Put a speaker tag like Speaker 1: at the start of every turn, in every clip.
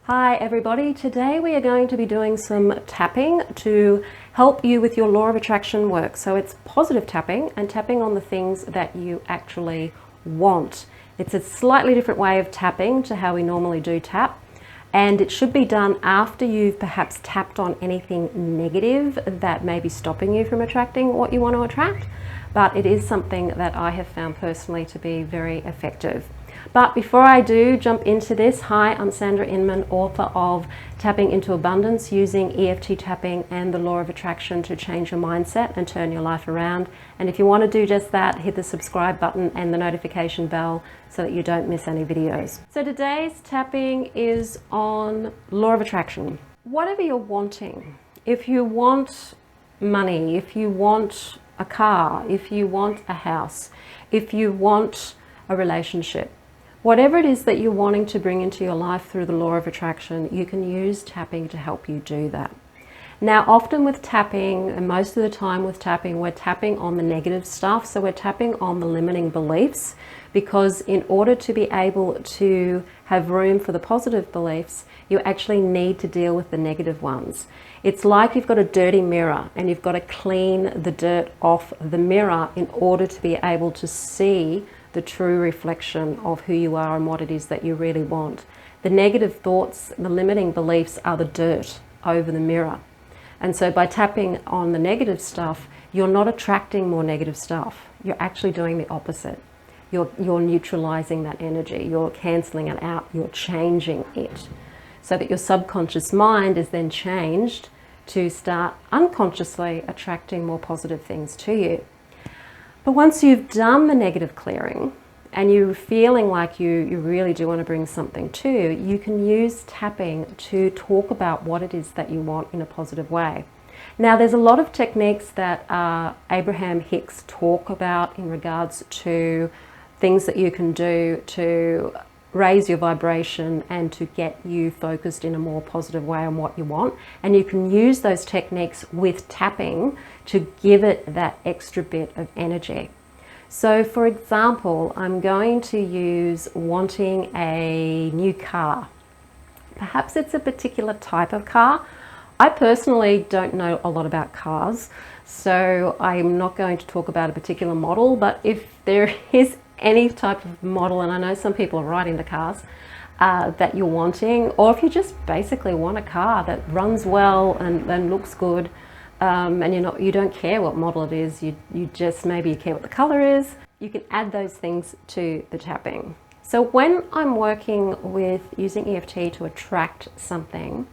Speaker 1: Hi everybody, today we are going to be doing some tapping to help you with your law of attraction work. So it's positive tapping and tapping on the things that you actually want. It's a slightly different way of tapping to how we normally do tap, and it should be done after you've perhaps tapped on anything negative that may be stopping you from attracting what you want to attract. But it is something that I have found personally to be very effective. But before I do jump into this, hi, I'm Sandra Inman, author of Tapping into Abundance, using EFT tapping and the law of attraction to change your mindset and turn your life around. And if you want to do just that, hit the subscribe button and the notification bell so that you don't miss any videos. So today's tapping is on law of attraction. Whatever you're wanting, if you want money, if you want a car, if you want a house, if you want a relationship, whatever it is that you're wanting to bring into your life through the law of attraction, you can use tapping to help you do that. Now, often with tapping, and most of the time with tapping, we're tapping on the negative stuff. So we're tapping on the limiting beliefs, because in order to be able to have room for the positive beliefs, you actually need to deal with the negative ones. It's like you've got a dirty mirror and you've got to clean the dirt off the mirror in order to be able to see the true reflection of who you are and what it is that you really want. The negative thoughts, the limiting beliefs are the dirt over the mirror. And so by tapping on the negative stuff, you're not attracting more negative stuff. You're actually doing the opposite. You're neutralizing that energy. You're canceling it out. You're changing it so that your subconscious mind is then changed to start unconsciously attracting more positive things to you. But once you've done the negative clearing and you're feeling like you really do want to bring something to you, you can use tapping to talk about what it is that you want in a positive way. Now, there's a lot of techniques that Abraham Hicks talk about in regards to things that you can do to raise your vibration and to get you focused in a more positive way on what you want. And you can use those techniques with tapping to give it that extra bit of energy. So for example, I'm going to use wanting a new car. Perhaps it's a particular type of car. I personally don't know a lot about cars, so I'm not going to talk about a particular model, but if there is any type of model, and I know some people are right into cars, that you're wanting, or if you just basically want a car that runs well and looks good, and you don't care what model it is, you just maybe you care what the color is, you can add those things to the tapping. So when I'm working with using EFT to attract something,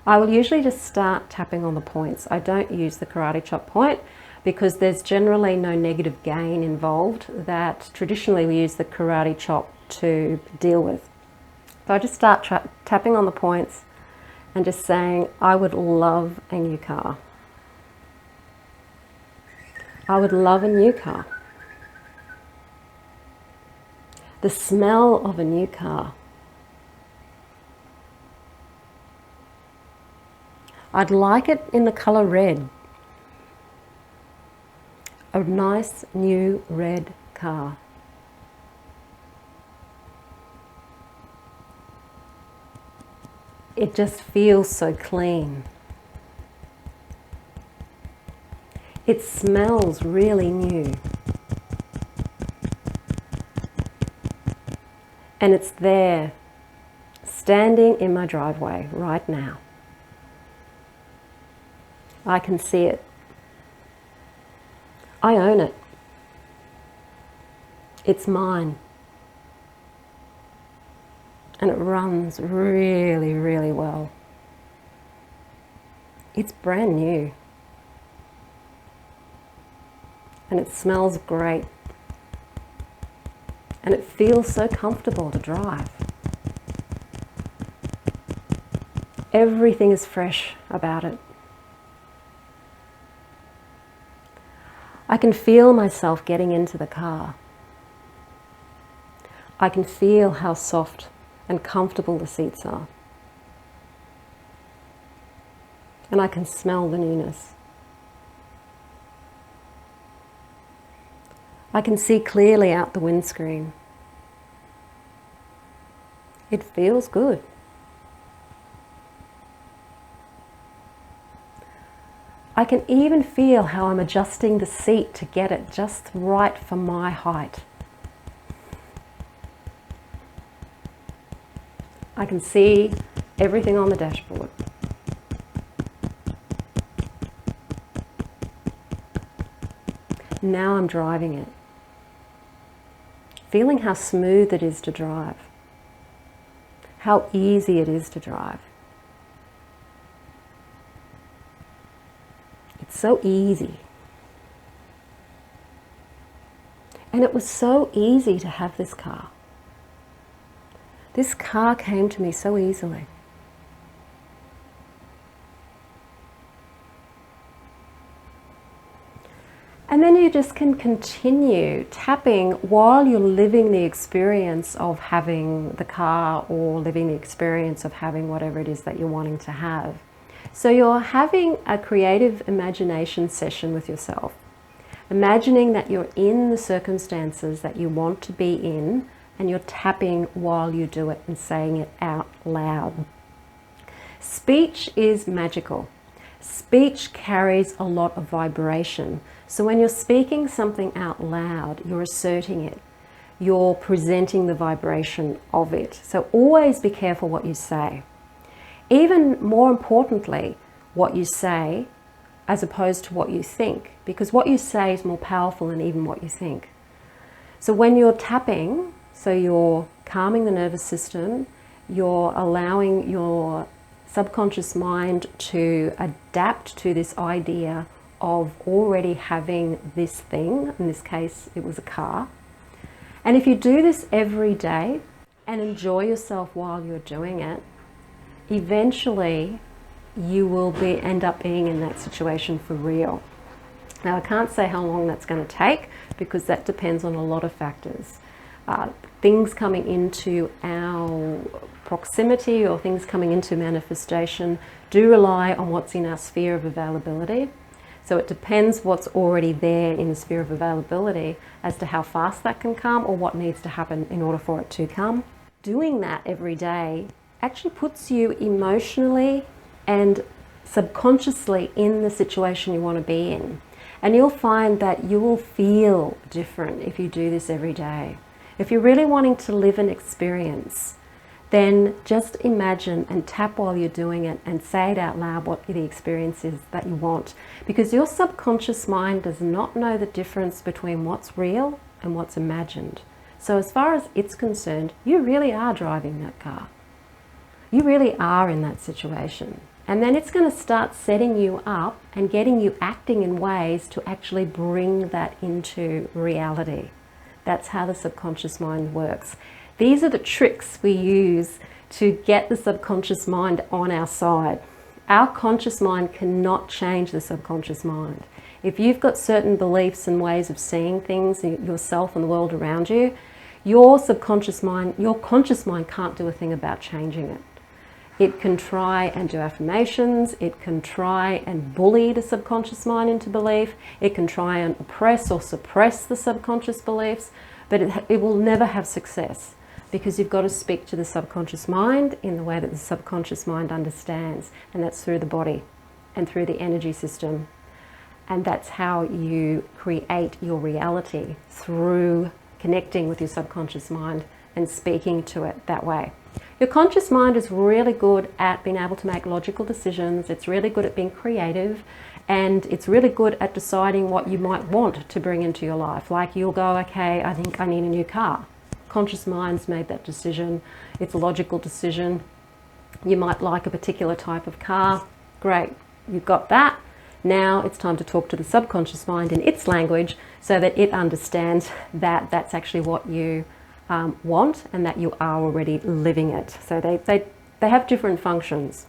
Speaker 1: I will usually just start tapping on the points. I don't use the karate chop point, because there's generally no negative gain involved that traditionally we use the karate chop to deal with. So I just start tapping on the points and just saying, I would love a new car. I would love a new car. The smell of a new car. I'd like it in the color red. A nice new red car. It just feels so clean. It smells really new. And it's there, standing in my driveway right now. I can see it. I own it. It's mine. And it runs really, really well. It's brand new. And it smells great. And it feels so comfortable to drive. Everything is fresh about it. I can feel myself getting into the car. I can feel how soft and comfortable the seats are. And I can smell the newness. I can see clearly out the windscreen. It feels good. I can even feel how I'm adjusting the seat to get it just right for my height. I can see everything on the dashboard. Now I'm driving it. Feeling how smooth it is to drive. How easy it is to drive. It's so easy. And it was so easy to have this car. This car came to me so easily. And then you just can continue tapping while you're living the experience of having the car or living the experience of having whatever it is that you're wanting to have. So you're having a creative imagination session with yourself, imagining that you're in the circumstances that you want to be in, and you're tapping while you do it and saying it out loud. Speech is magical. Speech carries a lot of vibration. So when you're speaking something out loud, you're asserting it. You're presenting the vibration of it. So always be careful what you say. Even more importantly, what you say as opposed to what you think, because what you say is more powerful than even what you think. So when you're tapping, so you're calming the nervous system, you're allowing your subconscious mind to adapt to this idea of already having this thing. In this case, it was a car. And if you do this every day and enjoy yourself while you're doing it, eventually you will end up being in that situation for real. Now, I can't say how long that's going to take because that depends on a lot of factors. Things coming into our proximity or things coming into manifestation do rely on what's in our sphere of availability. So it depends what's already there in the sphere of availability as to how fast that can come or what needs to happen in order for it to come. Doing that every day actually puts you emotionally and subconsciously in the situation you want to be in. And you'll find that you will feel different if you do this every day. If you're really wanting to live an experience, then just imagine and tap while you're doing it and say it out loud what the experience is that you want. Because your subconscious mind does not know the difference between what's real and what's imagined. So as far as it's concerned, you really are driving that car. You really are in that situation. And then it's going to start setting you up and getting you acting in ways to actually bring that into reality. That's how the subconscious mind works. These are the tricks we use to get the subconscious mind on our side. Our conscious mind cannot change the subconscious mind. If you've got certain beliefs and ways of seeing things, yourself and the world around you, your subconscious mind, your conscious mind can't do a thing about changing it. It can try and do affirmations, it can try and bully the subconscious mind into belief, it can try and oppress or suppress the subconscious beliefs, but it will never have success because you've got to speak to the subconscious mind in the way that the subconscious mind understands, and that's through the body and through the energy system. And that's how you create your reality, through connecting with your subconscious mind and speaking to it that way. Your conscious mind is really good at being able to make logical decisions. It's really good at being creative, and it's really good at deciding what you might want to bring into your life. Like you'll go, okay, I think I need a new car. Conscious mind's made that decision. It's a logical decision. You might like a particular type of car. Great, you've got that. Now it's time to talk to the subconscious mind in its language so that it understands that that's actually what you want and that you are already living it. So they have different functions.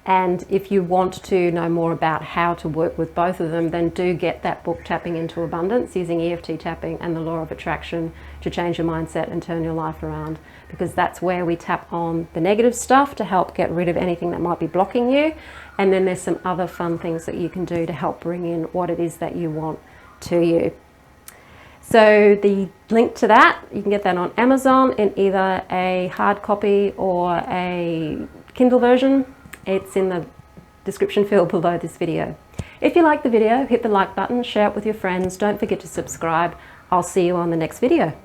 Speaker 1: And if you want to know more about how to work with both of them, then do get that book, Tapping into Abundance, using EFT tapping and the law of attraction to change your mindset and turn your life around, because that's where we tap on the negative stuff to help get rid of anything that might be blocking you. And then there's some other fun things that you can do to help bring in what it is that you want to you. So the link to that, you can get that on Amazon in either a hard copy or a Kindle version. It's in the description field below this video. If you like the video, hit the like button, share it with your friends. Don't forget to subscribe. I'll see you on the next video.